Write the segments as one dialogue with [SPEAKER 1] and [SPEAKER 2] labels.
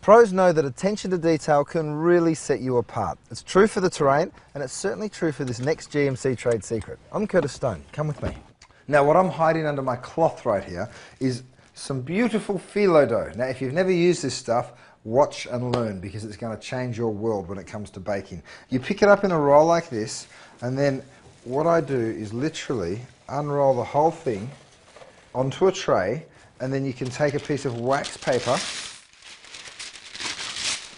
[SPEAKER 1] Pros know that attention to detail can really set you apart. It's true for the terrain, and it's certainly true for this next GMC trade secret. I'm Curtis Stone. Come with me. Now, what I'm hiding under my cloth right here is some beautiful phyllo dough. Now, if you've never used this stuff, watch and learn, because it's going to change your world when it comes to baking. You pick it up in a roll like this, and then what I do is literally unroll the whole thing onto a tray, and then you can take a piece of wax paper.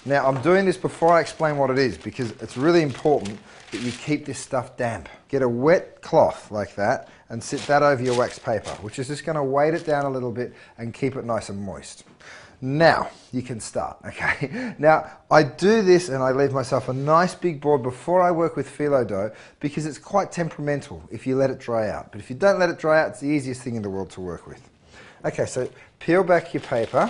[SPEAKER 1] Now, I'm doing this before I explain what it is, because it's really important that you keep this stuff damp. Get a wet cloth like that and sit that over your wax paper, which is just going to weight it down a little bit and keep it nice and moist. Now, you can start, okay? Now, I do this and I leave myself a nice big board before I work with phyllo dough, because it's quite temperamental if you let it dry out. But if you don't let it dry out, it's the easiest thing in the world to work with. Okay, so peel back your paper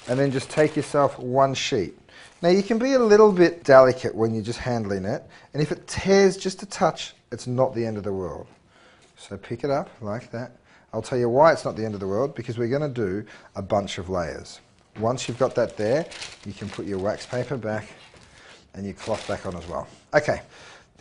[SPEAKER 1] and then just take yourself one sheet. Now, you can be a little bit delicate when you're just handling it, and if it tears just a touch, it's not the end of the world. So pick it up like that. I'll tell you why it's not the end of the world, because we're going to do a bunch of layers. Once you've got that there, you can put your wax paper back and your cloth back on as well. Okay,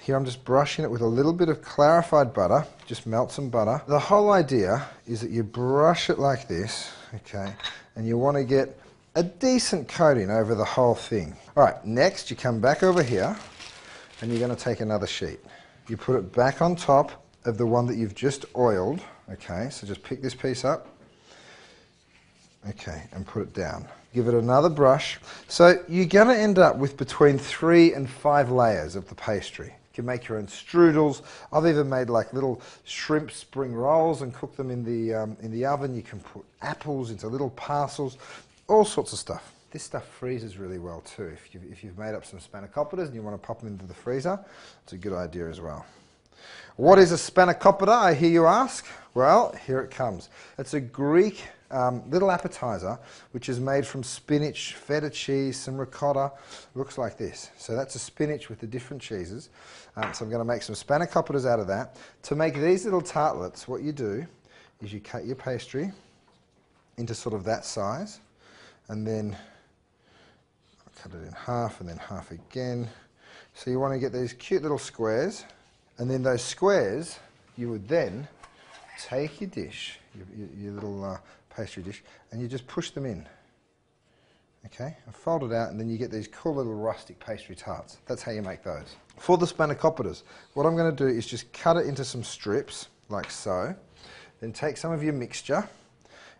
[SPEAKER 1] here I'm just brushing it with a little bit of clarified butter. Just melt some butter. The whole idea is that you brush it like this, okay, and you want to get a decent coating over the whole thing. All right, next you come back over here and you're going to take another sheet. You put it back on top of the one that you've just oiled, okay, so just pick this piece up, okay, and put it down. Give it another brush. So you're going to end up with between 3 and 5 layers of the pastry. You can make your own strudels. I've even made like little shrimp spring rolls and cook them in the oven. You can put apples into little parcels. All sorts of stuff. This stuff freezes really well too. If you've made up some spanakoppitas and you want to pop them into the freezer, it's a good idea as well. What is a spanakopita, I hear you ask? Well, here it comes. It's a Greek little appetizer which is made from spinach, feta cheese, some ricotta. Looks like this. So that's a spinach with the different cheeses. So I'm going to make some spanakoppitas out of that. To make these little tartlets, what you do is you cut your pastry into sort of that size. And then cut it in half and then half again. So you want to get these cute little squares, and then those squares you would then take your dish, your little pastry dish, and you just push them in. Okay, and fold it out, and then you get these cool little rustic pastry tarts. That's how you make those. For the spanakoppitas, what I'm going to do is just cut it into some strips, like so. Then take some of your mixture.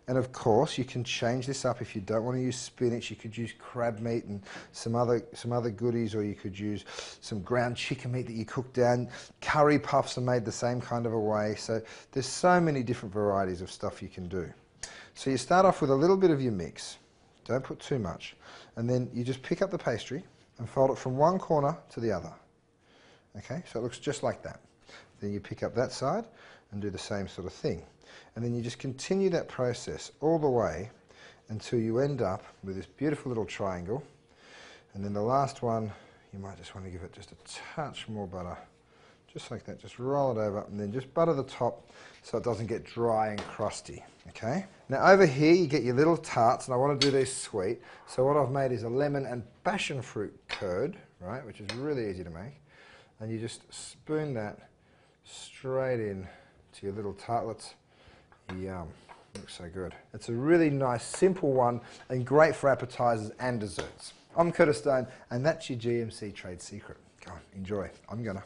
[SPEAKER 1] And of course, you can change this up. If you don't want to use spinach, you could use crab meat and some other goodies, or you could use some ground chicken meat that you cook down. Curry puffs are made the same kind of a way. So there's so many different varieties of stuff you can do. So you start off with a little bit of your mix. Don't put too much. And then you just pick up the pastry and fold it from one corner to the other. Okay, so it looks just like that. Then you pick up that side and do the same sort of thing. And then you just continue that process all the way until you end up with this beautiful little triangle. And then the last one, you might just want to give it just a touch more butter, just like that. Just roll it over and then just butter the top so it doesn't get dry and crusty. Okay? Now over here you get your little tarts, and I want to do these sweet. So what I've made is a lemon and passion fruit curd, right, which is really easy to make. And you just spoon that straight in to your little tartlets. Yum, looks so good. It's a really nice, simple one and great for appetizers and desserts. I'm Curtis Stone, and that's your GMC trade secret. Go on, enjoy. I'm gonna.